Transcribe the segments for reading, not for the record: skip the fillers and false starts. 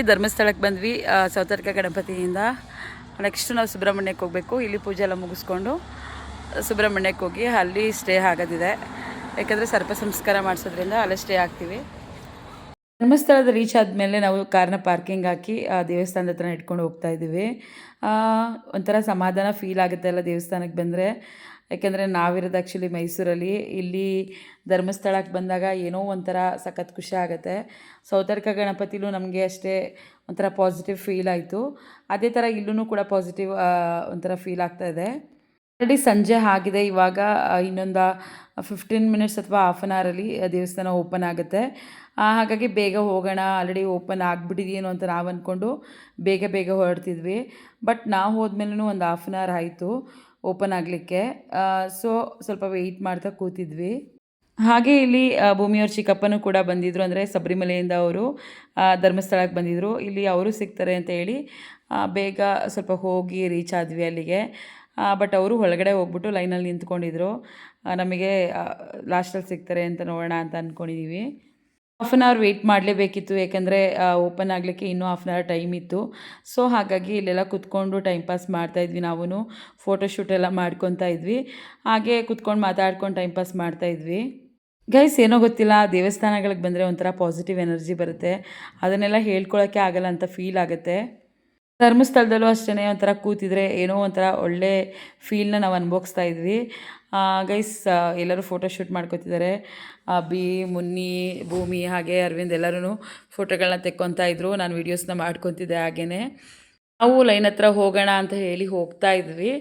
Finally ಧರ್ಮಸ್ಥಳಕ್ಕೆ ಬಂದ್ವಿ Sowthadka ಗಣಪತಿಯಿಂದ. Next ನಾವು ಸುಬ್ರಹ್ಮಣ್ಯಕ್ಕೆ ಹೋಗಬೇಕು. ಇಲ್ಲಿ ಪೂಜೆ ಎಲ್ಲ ಮುಗಿಸ್ಕೊಂಡು ಸುಬ್ರಹ್ಮಣ್ಯಕ್ಕೆ ಹೋಗಿ ಅಲ್ಲಿ ಸ್ಟೇ ಆಗೋದಿದೆ. ಯಾಕಂದರೆ ಸರ್ಪ ಸಂಸ್ಕಾರ ಮಾಡಿಸೋದ್ರಿಂದ ಅಲ್ಲೇ ಸ್ಟೇ ಆಗ್ತೀವಿ. ಧರ್ಮಸ್ಥಳದ ರೀಚ್ ಆದಮೇಲೆ ನಾವು ಕಾರ್ನ ಪಾರ್ಕಿಂಗ್ ಹಾಕಿ ದೇವಸ್ಥಾನದ ಹತ್ರ ಇಟ್ಕೊಂಡು ಹೋಗ್ತಾ ಇದ್ದೀವಿ. ಒಂಥರ ಸಮಾಧಾನ ಫೀಲ್ ಆಗುತ್ತೆ ಅಲ್ಲ ದೇವಸ್ಥಾನಕ್ಕೆ ಬಂದರೆ. ಯಾಕೆಂದರೆ ನಾವಿರೋದು ಆ್ಯಕ್ಚುಲಿ ಮೈಸೂರಲ್ಲಿ. ಇಲ್ಲಿ ಧರ್ಮಸ್ಥಳಕ್ಕೆ ಬಂದಾಗ ಏನೋ ಒಂಥರ ಸಖತ್ ಖುಷಿ ಆಗುತ್ತೆ. ಸೌತಡ್ಕ ಗಣಪತಿಲೂ ನಮಗೆ ಅಷ್ಟೇ ಒಂಥರ ಪಾಸಿಟಿವ್ ಫೀಲ್ ಆಯಿತು. ಅದೇ ಥರ ಇಲ್ಲೂ ಕೂಡ ಪಾಸಿಟಿವ್ ಒಂಥರ ಫೀಲ್ ಆಗ್ತಾಯಿದೆ. ಆಲ್ರೆಡಿ ಸಂಜೆ ಆಗಿದೆ. ಇವಾಗ ಇನ್ನೊಂದು 15 ಮಿನಿಟ್ಸ್ ಅಥವಾ ಹಾಫ್ ಆನ್ ಅವರಲ್ಲಿ ದೇವಸ್ಥಾನ ಓಪನ್ ಆಗುತ್ತೆ. ಹಾಗಾಗಿ ಬೇಗ ಹೋಗೋಣ, ಆಲ್ರೆಡಿ ಓಪನ್ ಆಗಿಬಿಟ್ಟಿದೆಯೇನೋ ಅಂತ ನಾವು ಅಂದ್ಕೊಂಡು ಬೇಗ ಹೊರಡ್ತಿದ್ವಿ. ಬಟ್ ನಾವು ಹೋದ್ಮೇಲೂ ಒಂದು ಹಾಫ್ ಆನ್ ಅವರ್ ಆಯಿತು ಓಪನ್ ಆಗಲಿಕ್ಕೆ. ಸೊ ಸ್ವಲ್ಪ ವೆಯ್ಟ್ ಮಾಡ್ತಾ ಕೂತಿದ್ವಿ. ಹಾಗೆ ಇಲ್ಲಿ ಭೂಮಿಯವ್ರ ಚಿಕ್ಕಪ್ಪನೂ ಕೂಡ ಬಂದಿದ್ದರು. ಅಂದರೆ ಶಬರಿಮಲೆಯಿಂದ ಅವರು ಧರ್ಮಸ್ಥಳಕ್ಕೆ ಬಂದಿದ್ದರು. ಇಲ್ಲಿ ಅವರು ಸಿಗ್ತಾರೆ ಅಂತ ಹೇಳಿ ಬೇಗ ಸ್ವಲ್ಪ ಹೋಗಿ ರೀಚ್ ಆದ್ವಿ ಅಲ್ಲಿಗೆ. ಬಟ್ ಅವರು ಒಳಗಡೆ ಹೋಗ್ಬಿಟ್ಟು ಲೈನಲ್ಲಿ ನಿಂತ್ಕೊಂಡಿದ್ರು. ನಮಗೆ ಲಾಸ್ಟಲ್ಲಿ ಸಿಗ್ತಾರೆ ಅಂತ ನೋಡೋಣ ಅಂತ ಅಂದ್ಕೊಂಡಿದ್ದೀವಿ. ಹಾಫ್ ಆನ್ ಅವರ್ ವೆಯ್ಟ್ ಮಾಡಲೇಬೇಕಿತ್ತು. ಯಾಕೆಂದರೆ ಓಪನ್ ಆಗಲಿಕ್ಕೆ ಇನ್ನೂ ಹಾಫ್ ಆನ್ ಅವರ್ ಟೈಮ್ ಇತ್ತು. ಸೊ ಹಾಗಾಗಿ ಇಲ್ಲೆಲ್ಲ ಕುತ್ಕೊಂಡು ಟೈಮ್ ಪಾಸ್ ಮಾಡ್ತಾಯಿದ್ವಿ. ನಾವು ಫೋಟೋಶೂಟ್ ಎಲ್ಲ ಮಾಡ್ಕೊತಾ ಇದ್ವಿ. ಹಾಗೆ ಕುತ್ಕೊಂಡು ಮಾತಾಡ್ಕೊಂಡು ಟೈಮ್ ಪಾಸ್ ಮಾಡ್ತಾಯಿದ್ವಿ. ಗೈಸ್ ಏನೋ ಗೊತ್ತಿಲ್ಲ, ದೇವಸ್ಥಾನಗಳಿಗೆ ಬಂದರೆ ಒಂಥರ ಪಾಸಿಟಿವ್ ಎನರ್ಜಿ ಬರುತ್ತೆ. ಅದನ್ನೆಲ್ಲ ಹೇಳ್ಕೊಳಕ್ಕೆ ಆಗಲ್ಲ ಅಂತ ಫೀಲ್ ಆಗುತ್ತೆ. ಧರ್ಮಸ್ಥಳದಲ್ಲೂ ಅಷ್ಟೇ ಒಂಥರ ಕೂತಿದ್ರೆ ಏನೋ ಒಂಥರ ಒಳ್ಳೆ ಫೀಲ್ನ ನಾವು ಅನುಭವಿಸ್ತಾ ಇದ್ವಿ. ಗೈಸ್ ಎಲ್ಲರೂ ಫೋಟೋಶೂಟ್ ಮಾಡ್ಕೊತಿದ್ದಾರೆ. ಮುನ್ನಿ, ಭೂಮಿ ಹಾಗೆ ಅರವಿಂದ್ ಎಲ್ಲರೂ ಫೋಟೋಗಳನ್ನ ತೆಕ್ಕೊತಾ ಇದ್ರು. ನಾನು ವೀಡಿಯೋಸ್ನ ಮಾಡ್ಕೊತಿದ್ದೆ. ಹಾಗೇ ನಾವು ಲೈನ್ ಹತ್ರ ಹೋಗೋಣ ಅಂತ ಹೇಳಿ ಹೋಗ್ತಾ ಇದ್ವಿ.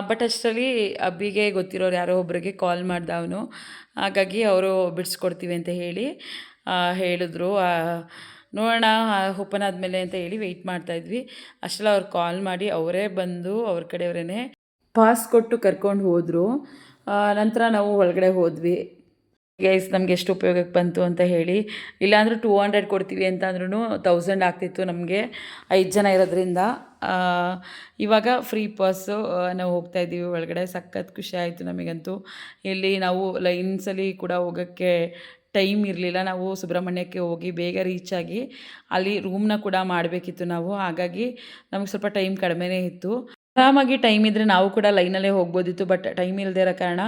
ಬಟ್ ಅಷ್ಟರಲ್ಲಿ ಅಬ್ಬಿಗೆ ಗೊತ್ತಿರೋರು ಯಾರೋ ಒಬ್ಬರಿಗೆ ಕಾಲ್ ಮಾಡ್ದ ಅವನು. ಹಾಗಾಗಿ ಅವರು ಬಿಡಿಸ್ಕೊಡ್ತೀವಿ ಅಂತ ಹೇಳಿ ಹೇಳಿದ್ರು. ನೋಡೋಣ ಓಪನ್ ಆದಮೇಲೆ ಅಂತ ಹೇಳಿ ವೆಯ್ಟ್ ಮಾಡ್ತಾಯಿದ್ವಿ. ಅಷ್ಟೆಲ್ಲ ಅವ್ರು ಕಾಲ್ ಮಾಡಿ ಅವರೇ ಬಂದು ಅವ್ರ ಕಡೆಯವರೇ ಪಾಸ್ ಕೊಟ್ಟು ಕರ್ಕೊಂಡು ಹೋದರು. ನಂತರ ನಾವು ಒಳಗಡೆ ಹೋದ್ವಿ. ಗೈಸ್ ನಮಗೆ ಎಷ್ಟು ಉಪಯೋಗಕ್ಕೆ ಬಂತು ಅಂತ ಹೇಳಿ. ಇಲ್ಲಾಂದ್ರೆ 200 ಕೊಡ್ತೀವಿ ಅಂತ ಅಂದ್ರೂ 1000 ಆಗ್ತಿತ್ತು ನಮಗೆ 5 ಜನ ಇರೋದ್ರಿಂದ. ಇವಾಗ ಫ್ರೀ ಪಾಸು ನಾವು ಹೋಗ್ತಾಯಿದ್ದೀವಿ ಒಳಗಡೆ. ಸಖತ್ ಖುಷಿ ಆಯಿತು ನಮಗಂತೂ. ಇಲ್ಲಿ ನಾವು ಲೈನ್ಸಲ್ಲಿ ಕೂಡ ಹೋಗೋಕ್ಕೆ ಟೈಮ್ ಇರಲಿಲ್ಲ. ನಾವು ಸುಬ್ರಹ್ಮಣ್ಯಕ್ಕೆ ಹೋಗಿ ಬೇಗ ರೀಚ್ ಆಗಿ ಅಲ್ಲಿ ರೂಮ್ನ ಕೂಡ ಮಾಡಬೇಕಿತ್ತು ನಾವು. ಹಾಗಾಗಿ ನಮಗೆ ಸ್ವಲ್ಪ ಟೈಮ್ ಕಡಿಮೆನೇ ಇತ್ತು. ಆರಾಮಾಗಿ ಟೈಮ್ ಇದ್ದರೆ ನಾವು ಕೂಡ ಲೈನಲ್ಲೇ ಹೋಗ್ಬೋದಿತ್ತು. ಬಟ್ ಟೈಮ್ ಇಲ್ಲದೆ ಇರೋ ಕಾರಣ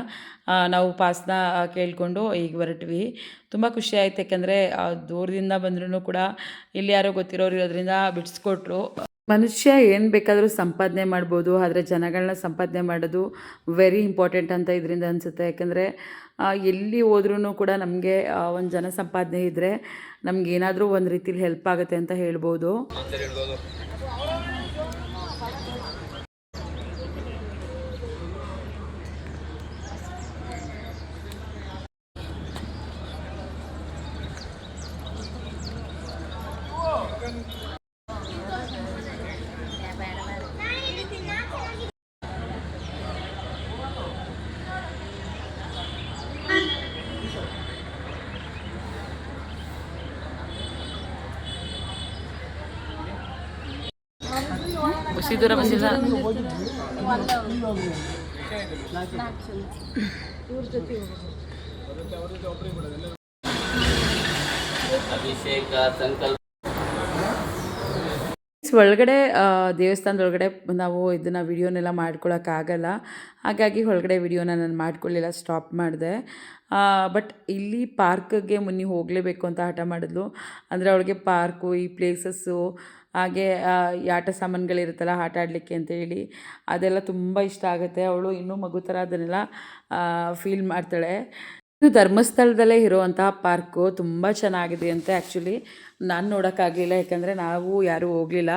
ನಾವು ಪಾಸ್ನ ಕೇಳಿಕೊಂಡು ಈಗ ಹೊರಟ್ವಿ. ತುಂಬ ಖುಷಿ ಆಯ್ತು. ಯಾಕೆಂದರೆ ದೂರದಿಂದ ಬಂದ್ರೂ ಕೂಡ ಇಲ್ಲಿ ಯಾರೋ ಗೊತ್ತಿರೋರು ಇರೋದ್ರಿಂದ ಬಿಡಿಸ್ಕೊಟ್ರು. ಮನುಷ್ಯ ಏನು ಬೇಕಾದರೂ ಸಂಪಾದನೆ ಮಾಡ್ಬೋದು, ಆದರೆ ಜನಗಳನ್ನ ಸಂಪಾದನೆ ಮಾಡೋದು ವೆರಿ ಇಂಪಾರ್ಟೆಂಟ್ ಅಂತ ಇದರಿಂದ ಅನಿಸುತ್ತೆ. ಯಾಕೆಂದರೆ ಎಲ್ಲಿ ಹೋದ್ರೂ ಕೂಡ ನಮಗೆ ಒಂದು ಜನ ಸಂಪಾದನೆ ಇದ್ದರೆ ನಮಗೇನಾದರೂ ಒಂದು ರೀತಿಲಿ ಹೆಲ್ಪ್ ಆಗುತ್ತೆ ಅಂತ ಹೇಳ್ಬೋದು. ದೂರ ಬಂದಿಲ್ಲ. ಒಳಗಡೆ ದೇವಸ್ಥಾನದೊಳಗಡೆ ನಾವು ಇದನ್ನು ವಿಡಿಯೋನೆಲ್ಲ ಮಾಡ್ಕೊಳಕ್ಕಾಗಲ್ಲ. ಹಾಗಾಗಿ ಒಳಗಡೆ ವಿಡಿಯೋನ ನಾನು ಮಾಡ್ಕೊಳ್ಳಿಲ್ಲ, ಸ್ಟಾಪ್ ಮಾಡಿದೆ. ಬಟ್ ಇಲ್ಲಿ ಪಾರ್ಕ್ಗೆ ಮುನ್ನಿ ಹೋಗಲೇಬೇಕು ಅಂತ ಹಠ ಮಾಡಿದ್ಲು. ಅಂದರೆ ಅವಳಿಗೆ ಪಾರ್ಕು, ಈ ಪ್ಲೇಸಸ್ಸು, ಹಾಗೆ ಈ ಆಟ ಸಾಮಾನುಗಳಿರುತ್ತಲ್ಲ ಆಟ ಆಡಲಿಕ್ಕೆ ಅಂತ ಹೇಳಿ ಅದೆಲ್ಲ ತುಂಬ ಇಷ್ಟ ಆಗುತ್ತೆ. ಅವಳು ಇನ್ನೂ ಮಗು ಥರ ಅದನ್ನೆಲ್ಲ ಫೀಲ್ ಮಾಡ್ತಾಳೆ. ಇದು ಧರ್ಮಸ್ಥಳದಲ್ಲೇ ಇರುವಂತಹ ಪಾರ್ಕು. ತುಂಬ ಚೆನ್ನಾಗಿದೆ ಅಂತ ಆ್ಯಕ್ಚುಲಿ ನಾನು ನೋಡೋಕ್ಕಾಗಲಿಲ್ಲ. ಯಾಕಂದರೆ ನಾವು ಯಾರೂ ಹೋಗಲಿಲ್ಲ.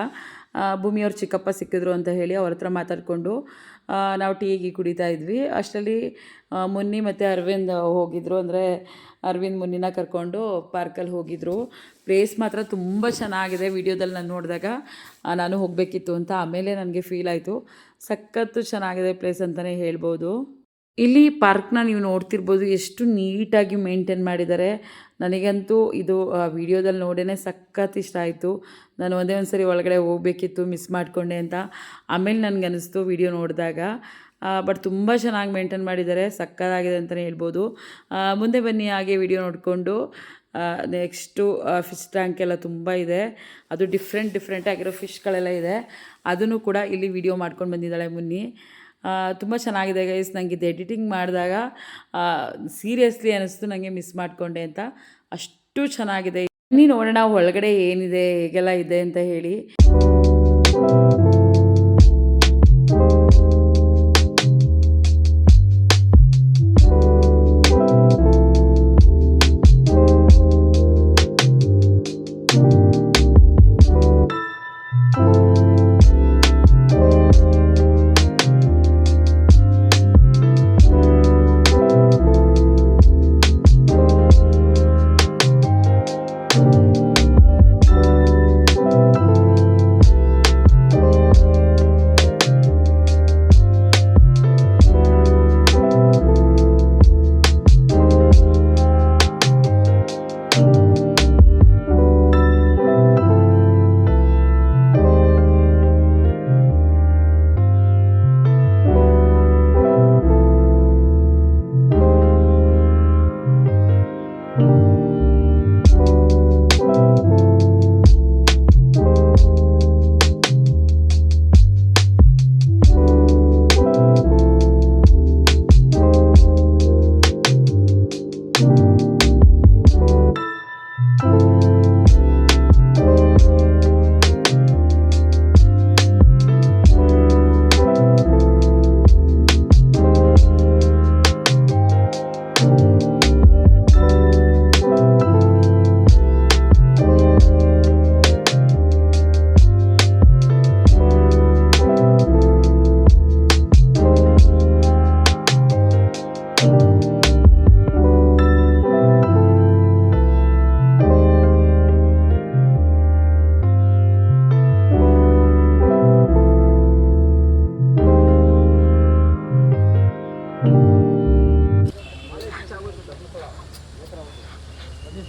ಭೂಮಿಯವ್ರ ಚಿಕ್ಕಪ್ಪ ಸಿಕ್ಕಿದ್ರು ಅಂತ ಹೇಳಿ ಅವ್ರ ಹತ್ರ ಮಾತಾಡಿಕೊಂಡು ನಾವು ಟೀ ಕುಡಿತಾ ಇದ್ವಿ. ಅಷ್ಟರಲ್ಲಿ ಮುನ್ನಿ ಮತ್ತು ಅರವಿಂದ್ ಹೋಗಿದ್ರು. ಅಂದರೆ ಅರವಿಂದ್ ಮುನ್ನಿನ ಕರ್ಕೊಂಡು ಪಾರ್ಕಲ್ಲಿ ಹೋಗಿದ್ರು. ಪ್ಲೇಸ್ ಮಾತ್ರ ತುಂಬ ಚೆನ್ನಾಗಿದೆ. ವಿಡಿಯೋದಲ್ಲಿ ನಾನು ನೋಡಿದಾಗ ನಾನು ಹೋಗಬೇಕಿತ್ತು ಅಂತ ಆಮೇಲೆ ನನಗೆ ಫೀಲ್ ಆಯಿತು. ಸಖತ್ತು ಚೆನ್ನಾಗಿದೆ ಪ್ಲೇಸ್ ಅಂತಲೇ ಹೇಳ್ಬೋದು. ಇಲ್ಲಿ ಪಾರ್ಕ್ನ ನೀವು ನೋಡ್ತಿರ್ಬೋದು, ಎಷ್ಟು ನೀಟಾಗಿ ಮೇಂಟೈನ್ ಮಾಡಿದ್ದಾರೆ. ನನಗಂತೂ ಇದು ವಿಡಿಯೋದಲ್ಲಿ ನೋಡೇ ಸಖತ್ ಇಷ್ಟ ಆಯಿತು. ನಾನು ಒಂದೇ ಒಂದು ಸರಿ ಒಳಗಡೆ ಹೋಗಬೇಕಿತ್ತು, ಮಿಸ್ ಮಾಡಿಕೊಂಡೆ ಅಂತ ಆಮೇಲೆ ನನಗನ್ನಿಸ್ತು ವಿಡಿಯೋ ನೋಡಿದಾಗ. ಬಟ್ ತುಂಬ ಚೆನ್ನಾಗಿ ಮೇಂಟೈನ್ ಮಾಡಿದ್ದಾರೆ, ಸಕ್ಕತ್ತಾಗಿದೆ ಅಂತಲೇ ಹೇಳ್ಬೋದು. ಮುಂದೆ ಬನ್ನಿ, ಹಾಗೆ ವಿಡಿಯೋ ನೋಡಿಕೊಂಡು ನೆಕ್ಸ್ಟು ಫಿಶ್ ಟ್ಯಾಂಕ್ ಎಲ್ಲ ತುಂಬ ಇದೆ. ಅದು ಡಿಫ್ರೆಂಟ್ ಆಗಿರೋ ಫಿಶ್ಗಳೆಲ್ಲ ಇದೆ. ಅದನ್ನು ಕೂಡ ಇಲ್ಲಿ ವಿಡಿಯೋ ಮಾಡ್ಕೊಂಡು ಬಂದಿದ್ದಾಳೆ ಮುನ್ನಿ. ತುಂಬ ಚೆನ್ನಾಗಿದೆ ಗೈಸ್. ನನಗೆ ಇದು ಎಡಿಟಿಂಗ್ ಮಾಡಿದಾಗ ಸೀರಿಯಸ್ಲಿ ಅನ್ನಿಸ್ತು, ನನಗೆ ಮಿಸ್ ಮಾಡಿಕೊಂಡೆ ಅಂತ. ಅಷ್ಟು ಚೆನ್ನಾಗಿದೆ. ಬನ್ನಿ ನೋಡೋಣ ಒಳಗಡೆ ಏನಿದೆ, ಹೇಗೆಲ್ಲ ಇದೆ ಅಂತ ಹೇಳಿ.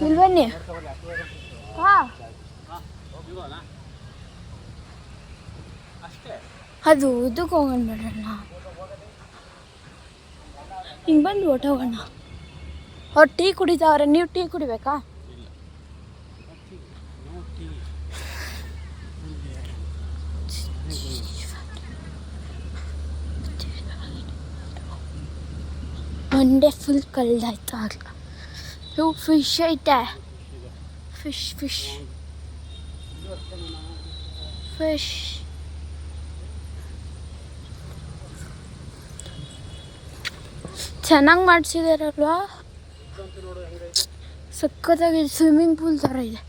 ಇಲ್ಲಿ ಬನ್ನಿ. ಹಾಂ, ಅದು ಇದಕ್ಕೆ ಹೋಗೋಣ ಬೇಡಣ್ಣ. ಹಿಂಗೆ ಬಂದು ಹೊಟ್ಟೋಗೋಣ. ಅವ್ರು ಟೀ ಕುಡಿತಾವ್ರೆ, ನೀವು ಟೀ ಕುಡಿಬೇಕಾ? ಮಂಡೆ ಫುಲ್ ಕಳ್ದಾಯ್ತು ಆಗಲ್ಲ. ಇವು ಫಿಶ್ ಐತೆ, ಫಿಶ್ ಫಿಶ್ ಫಿಶ್ ಚೆನ್ನಾಗಿ ಮಾಡಿಸಿದಾರಲ್ವಾ? ಸಖತ್ತಾಗಿ ಸ್ವಿಮ್ಮಿಂಗ್ ಪೂಲ್ ಥರ ಇದೆ.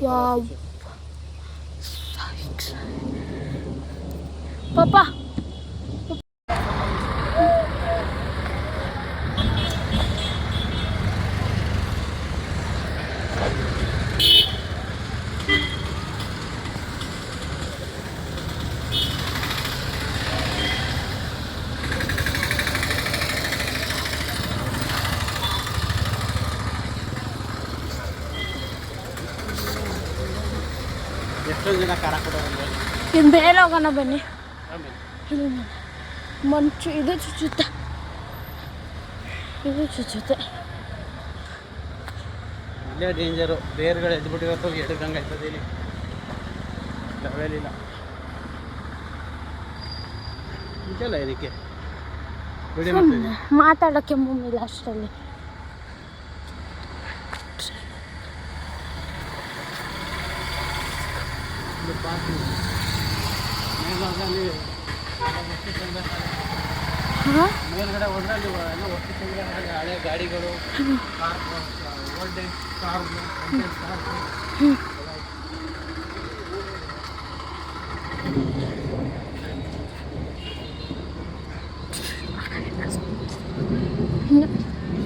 ವಾವ್ ಪಾಪ. ಇನ್ನು ಮೇಲೆ ಹೋಗೋಣ ಬನ್ನಿ. ಮಂಚು ಇದು ಚುಚ್ಚುತ್ತೆ, ಇದು ಚುಚ್ಚುತ್ತೆ. ಇಲ್ಲೇ ಡೇಂಜರು, ಬೇರ್ಗಳು ಎದ್ಬಿಟ್ಟಿರತ್ತೋ ಎಡ್ಗಂಗೆ ಆಯ್ತದೆ. ಇಲ್ಲಿ ಲೆವೆಲಿಲ್ಲ ಇದೆಲ್ಲ ಇದಕ್ಕೆ ಮಾತಾಡೋಕ್ಕೆ ಮುಮ್ಮಿಲ್ಲ ಅಷ್ಟರಲ್ಲಿ. ಮೇಲ್ಗಡೆ ಹೋದ್ರೆ ಅಲ್ಲಿ ಎಲ್ಲ ವಸ್ತು ಹಳೆ ಗಾಡಿಗಳು, ಓಲ್ಡ್ ಕಾರ್.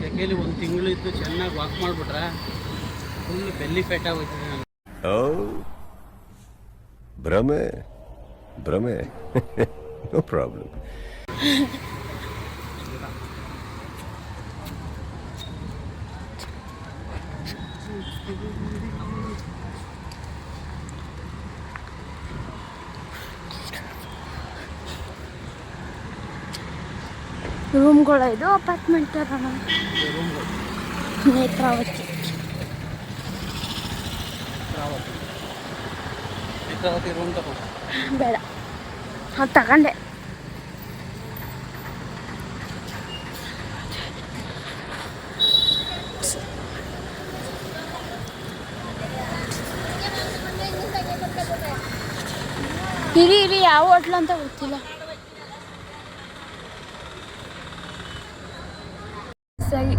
ಸೆಕೆಯಲ್ಲಿ ಒಂದು ತಿಂಗಳು ಇದ್ದು ಚೆನ್ನಾಗಿ ವಾಕ್ ಮಾಡಿಬಿಟ್ರೆ ಫುಲ್ ಬೆಲ್ಲಿ ಫೇಟ್ ಆಗೋಯ್ತದೆ ನನಗೆ. ಭ್ರಮೆ ಭ್ರಮೆ ನೋ ಪ್ರಾಬ್ಲಮ್. ರೂಮ್ಗಳ ಇದು ಅಪಾರ್ಟ್ಮೆಂಟ್ ಥರ ರೂಮ್ಗಳು ನೇತ್ರಾವತಿ. ನೇತ್ರಾವತಿ ರೂಮ್ ತಗೊಂಡು ಬೇಡ, ಅದು ತಗೊಂಡೆ. ಇರಿ ಯಾವ ಹೋಟ್ಲು ಅಂತ ಗೊತ್ತಿಲ್ಲ. ಸರಿ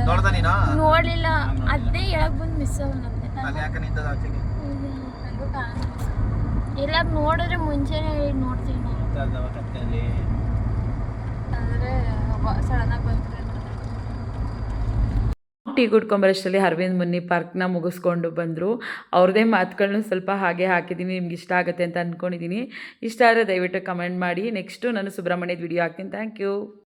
ನೋಡ್ದ ನೀನು ನೋಡಲಿಲ್ಲ, ಅದೇ ಹೇಳಕ್ ಬಂದು ಮಿಸ್ ಆಗ ನಮ್ದೆ. ಅಲ್ಲಿ ಯಾಕೆ ನಿಂತದ ಆಚೆಗೆ ಎಲ್ಲ ನೋಡಿದ್ರೆ ಮುಂಚೆನೆ ನೋಡ್ತೀವಿ ನಾವು. ಕತ್ತಲ್ಲಿ ಅಂದರೆ ಸಡನ್ನಾಗಿ ಬಂದರೆ ಟೀ ಕುಡ್ಕೊಂಬರಷ್ಟರಲ್ಲಿ ಅರವಿಂದ್ ಮುನ್ನಿ ಪಾರ್ಕ್ನ ಮುಗಿಸ್ಕೊಂಡು ಬಂದರು. ಅವ್ರದ್ದೇ ಮಾತುಗಳನ್ನೂ ಸ್ವಲ್ಪ ಹಾಗೆ ಹಾಕಿದ್ದೀನಿ. ನಿಮ್ಗೆ ಇಷ್ಟ ಆಗುತ್ತೆ ಅಂತ ಅಂದ್ಕೊಂಡಿದ್ದೀನಿ. ಇಷ್ಟ ಆದರೆ ದಯವಿಟ್ಟು ಕಮೆಂಟ್ ಮಾಡಿ. ನೆಕ್ಸ್ಟು ನಾನು ಸುಬ್ರಹ್ಮಣ್ಯದ ವಿಡಿಯೋ ಹಾಕ್ತೀನಿ. Thank you.